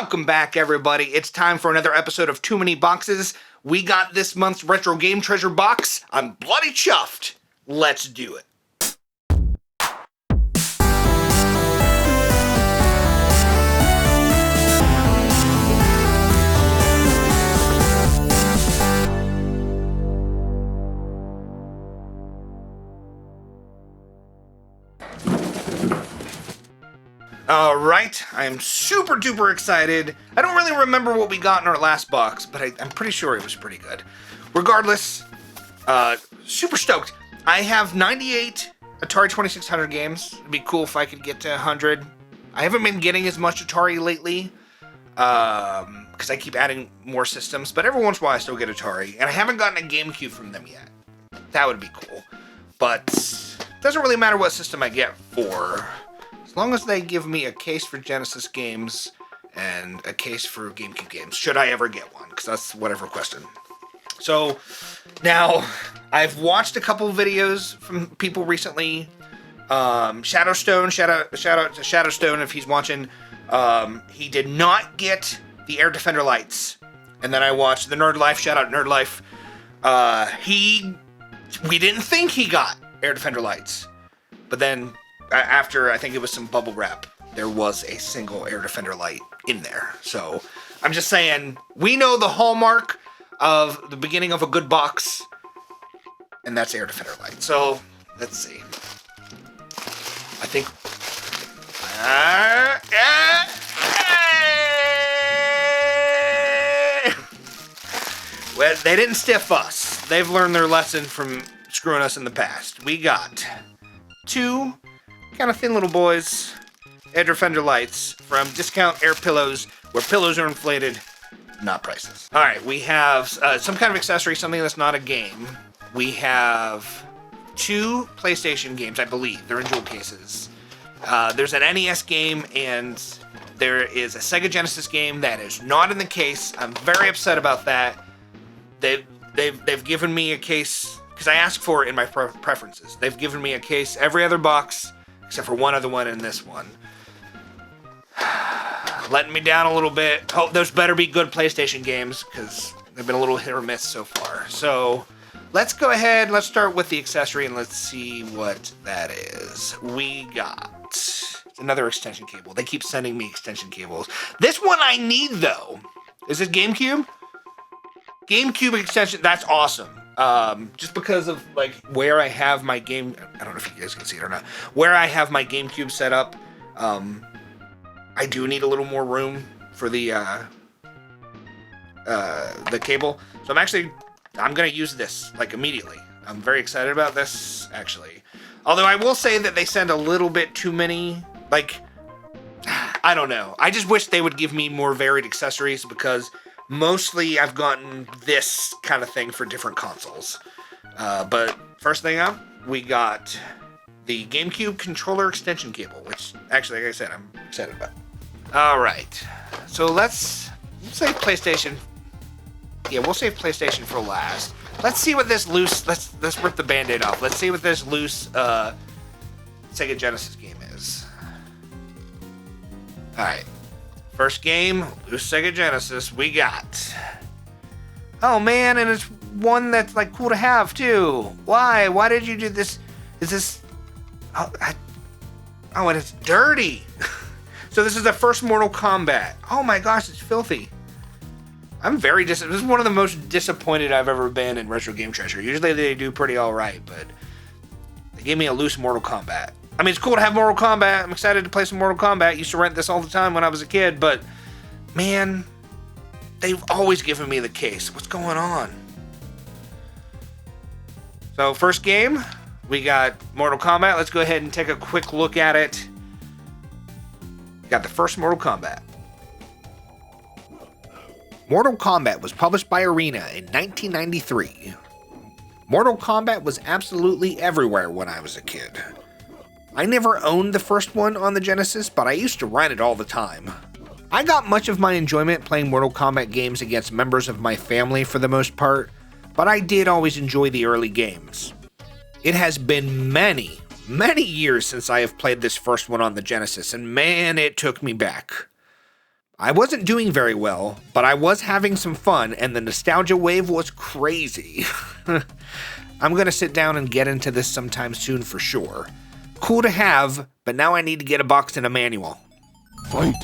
Welcome back, everybody. It's time for another episode of Too Many Boxes. We got this month's Retro Game Treasure box. I'm bloody chuffed. Let's do it. Alright, I am super duper excited. I don't really remember what we got in our last box, but I'm pretty sure it was pretty good. Regardless, super stoked. I have 98 Atari 2600 games. It'd be cool if I could get to 100. I haven't been getting as much Atari lately, because I keep adding more systems, but every once in a while I still get Atari, and I haven't gotten a GameCube from them yet. That would be cool. But it doesn't really matter what system I get for. As long as they give me a case for Genesis games and a case for GameCube games, should I ever get one, because that's what I've requested. So, now, I've watched a couple videos from people recently. Shadowstone, shout out to Shadowstone if he's watching. He did not get the Air Defender lights. And then I watched the Nerd Life, shout out Nerd Life. We didn't think he got Air Defender lights. But then, after, I think it was some bubble wrap, there was a single Air Defender light in there. So, I'm just saying, we know the hallmark of the beginning of a good box, and that's Air Defender light. So, let's see. I think... Well, they didn't stiff us. They've learned their lesson from screwing us in the past. We got two kind of thin little boys, Air Defender lights from Discount Air Pillows, where pillows are inflated, not prices. All right, we have some kind of accessory, something that's not a game. We have two PlayStation games, I believe. They're in jewel cases. There's an NES game, and there is a Sega Genesis game that is not in the case. I'm very upset about that. They've given me a case, because I asked for it in my preferences. They've given me a case every other box, except for one other one in this one. Letting me down a little bit. Hope those better be good PlayStation games, because they've been a little hit or miss so far. So, let's go ahead, let's start with the accessory, and let's see what that is. We got another extension cable. They keep sending me extension cables. This one I need, though. Is it GameCube? GameCube extension, that's awesome. Just because of, like, where I have my game... I don't know if you guys can see it or not. Where I have my GameCube set up, I do need a little more room for the cable. So I'm going to use this, like, immediately. I'm very excited about this, actually. Although I will say that they send a little bit too many, like... I don't know. I just wish they would give me more varied accessories, because... mostly, I've gotten this kind of thing for different consoles. But first thing up, we got the GameCube controller extension cable, which, actually, like I said, I'm excited about. All right. So let's say PlayStation. Yeah, we'll save PlayStation for last. Let's see what this loose... Let's rip the Band-Aid off. Let's see what this loose Sega Genesis game is. All right. First game, loose Sega Genesis, we got. Oh man, and it's one that's like cool to have too. Why? Why did you do this? Is this... Oh, and it's dirty. So this is the first Mortal Kombat. Oh my gosh, it's filthy. I'm very this is one of the most disappointed I've ever been in Retro Game Treasure. Usually they do pretty alright, but they gave me a loose Mortal Kombat. I mean, it's cool to have Mortal Kombat. I'm excited to play some Mortal Kombat. Used to rent this all the time when I was a kid, but man, they've always given me the case. What's going on? So, first game, we got Mortal Kombat. Let's go ahead and take a quick look at it. Got the first Mortal Kombat. Mortal Kombat was published by Arena in 1993. Mortal Kombat was absolutely everywhere when I was a kid. I never owned the first one on the Genesis, but I used to rent it all the time. I got much of my enjoyment playing Mortal Kombat games against members of my family for the most part, but I did always enjoy the early games. It has been many, many years since I have played this first one on the Genesis, and man, it took me back. I wasn't doing very well, but I was having some fun, and the nostalgia wave was crazy. I'm gonna sit down and get into this sometime soon for sure. Cool to have, but now I need to get a box and a manual. Fight!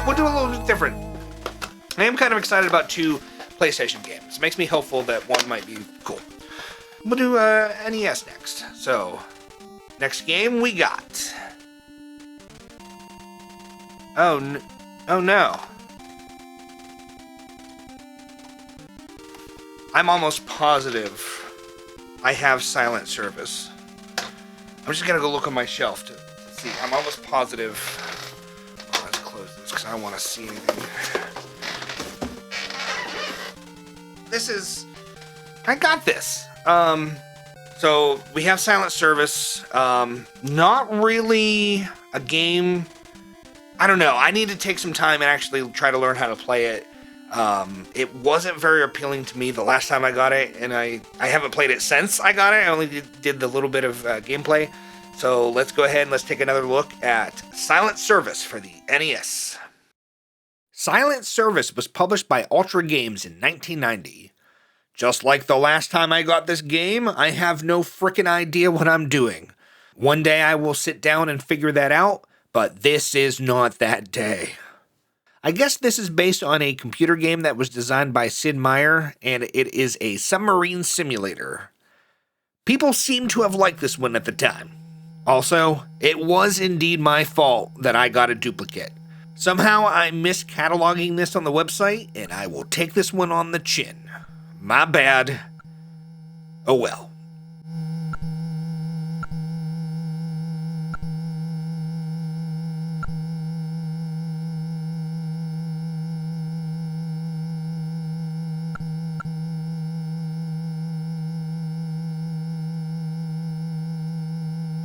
We'll do a little bit different. I am kind of excited about 2 PlayStation games. It makes me hopeful that one might be cool. We'll do NES next. So, next game we got. Oh no. I'm almost positive I have Silent Service. I'm just gonna go look on my shelf to see. I'm almost positive. Let's close this because I don't want to see anything. I got this. So we have Silent Service. Not really a game. I don't know. I need to take some time and actually try to learn how to play it. It wasn't very appealing to me the last time I got it, and I haven't played it since I got it. I only did the little bit of gameplay. So let's go ahead and let's take another look at Silent Service for the NES. Silent Service was published by Ultra Games in 1990. Just like the last time I got this game, I have no frickin' idea what I'm doing. One day I will sit down and figure that out, but this is not that day. I guess this is based on a computer game that was designed by Sid Meier, and it is a submarine simulator. People seem to have liked this one at the time. Also, it was indeed my fault that I got a duplicate. Somehow I missed cataloging this on the website, and I will take this one on the chin. My bad. Oh well.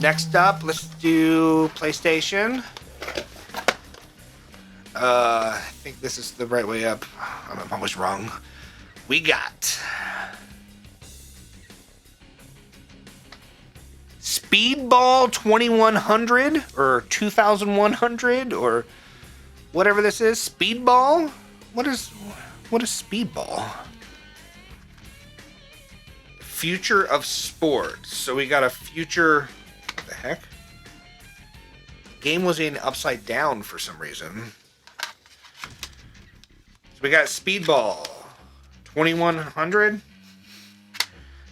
Next up, let's do PlayStation. I think this is the right way up. I'm always wrong. We got Speedball 2100 or 2100 or whatever this is. Speedball? What is Speedball? Future of sports. So we got a future. What the heck? Game was in upside down for some reason. So we got Speedball 2100.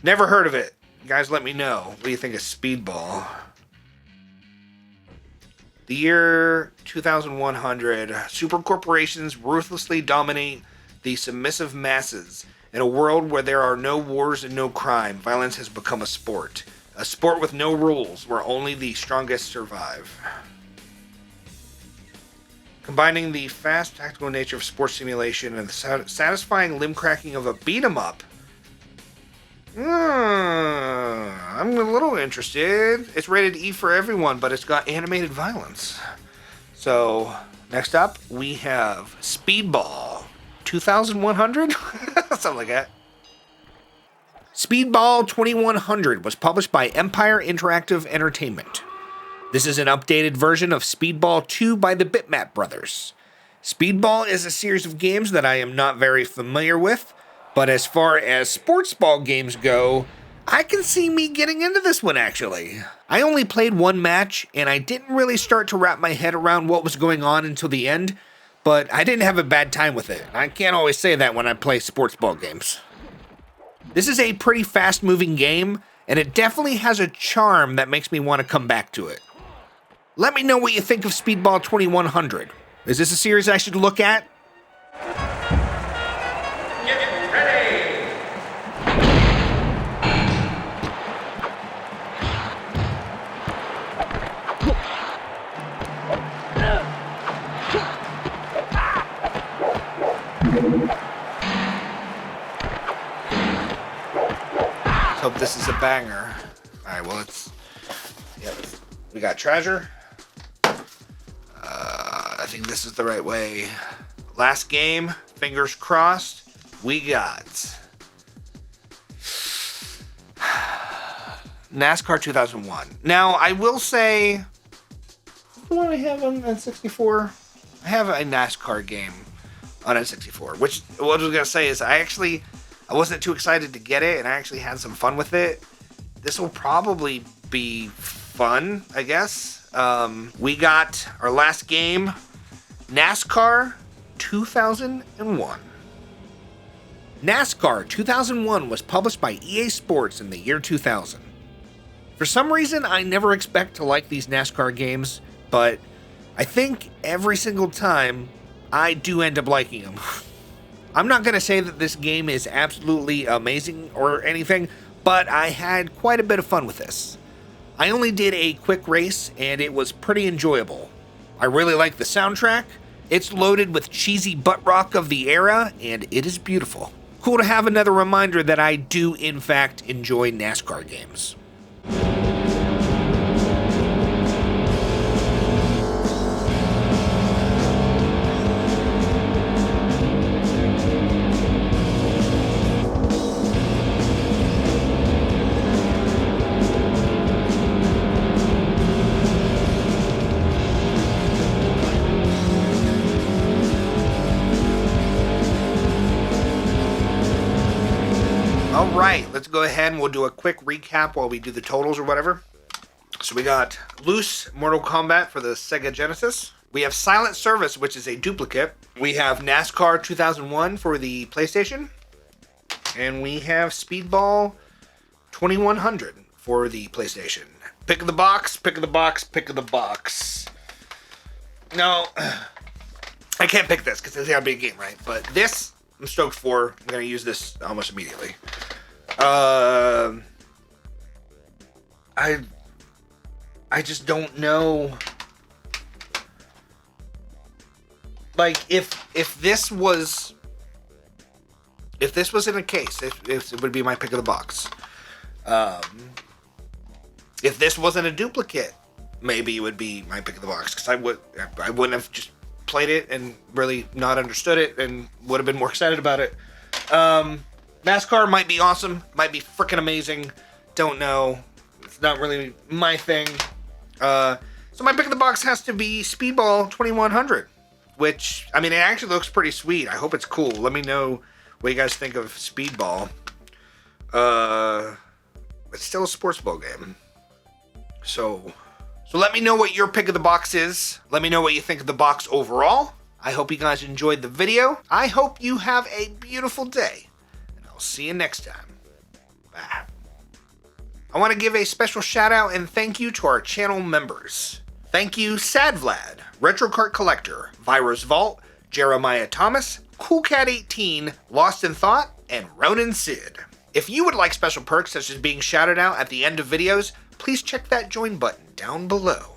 Never heard of it. Guys, let me know. What do you think of Speedball? The year 2100. Super corporations ruthlessly dominate the submissive masses. In a world where there are no wars and no crime, violence has become a sport. A sport with no rules, where only the strongest survive. Combining the fast, tactical nature of sports simulation and the satisfying limb cracking of a beat-em-up. I'm a little interested. It's rated E for everyone, but it's got animated violence. So, next up, we have Speedball 2100? Something like that. Speedball 2100 was published by Empire Interactive Entertainment. This is an updated version of Speedball 2 by the Bitmap Brothers. Speedball is a series of games that I am not very familiar with, but as far as sports ball games go, I can see me getting into this one actually. I only played one match, and I didn't really start to wrap my head around what was going on until the end, but I didn't have a bad time with it. I can't always say that when I play sports ball games. This is a pretty fast-moving game, and it definitely has a charm that makes me want to come back to it. Let me know what you think of Speedball 2100. Is this a series I should look at? Get ready! Hope this is a banger. Alright, well, let's We got treasure. I think this is the right way. Last game, fingers crossed. We got NASCAR 2001. Now, I will say, the one I have on N64, I have a NASCAR game on N64, which what I was going to say is I wasn't too excited to get it, and I actually had some fun with it. This will probably be fun, I guess. We got our last game, NASCAR 2001. NASCAR 2001 was published by EA Sports in the year 2000. For some reason, I never expect to like these NASCAR games, but I think every single time I do end up liking them. I'm not going to say that this game is absolutely amazing or anything, but I had quite a bit of fun with this. I only did a quick race, and it was pretty enjoyable. I really like the soundtrack. It's loaded with cheesy butt rock of the era, and it is beautiful. Cool to have another reminder that I do, in fact, enjoy NASCAR games. Alright, let's go ahead and we'll do a quick recap while we do the totals or whatever. So we got Loose Mortal Kombat for the Sega Genesis. We have Silent Service, which is a duplicate. We have NASCAR 2001 for the PlayStation. And we have Speedball 2100 for the PlayStation. Pick of the box, pick of the box, pick of the box. No, I can't pick this because it's got to be a game, right? But this, I'm stoked for. I'm going to use this almost immediately. I just don't know. Like, if this was in a case, if it would be my pick of the box. If this wasn't a duplicate, maybe it would be my pick of the box, because I wouldn't have just played it and really not understood it and would have been more excited about it. NASCAR might be awesome, might be freaking amazing. Don't know. It's not really my thing. So my pick of the box has to be Speedball 2100, which, I mean, it actually looks pretty sweet. I hope it's cool. Let me know what you guys think of Speedball. It's still a sports ball game. So let me know what your pick of the box is. Let me know what you think of the box overall. I hope you guys enjoyed the video. I hope you have a beautiful day. And I'll see you next time. Bye. I want to give a special shout out and thank you to our channel members. Thank you, Sad Vlad, Retro Kart Collector, Virus Vault, Jeremiah Thomas, CoolCat18, Lost in Thought, and Ronan Sid. If you would like special perks such as being shouted out at the end of videos, please check that join button down below.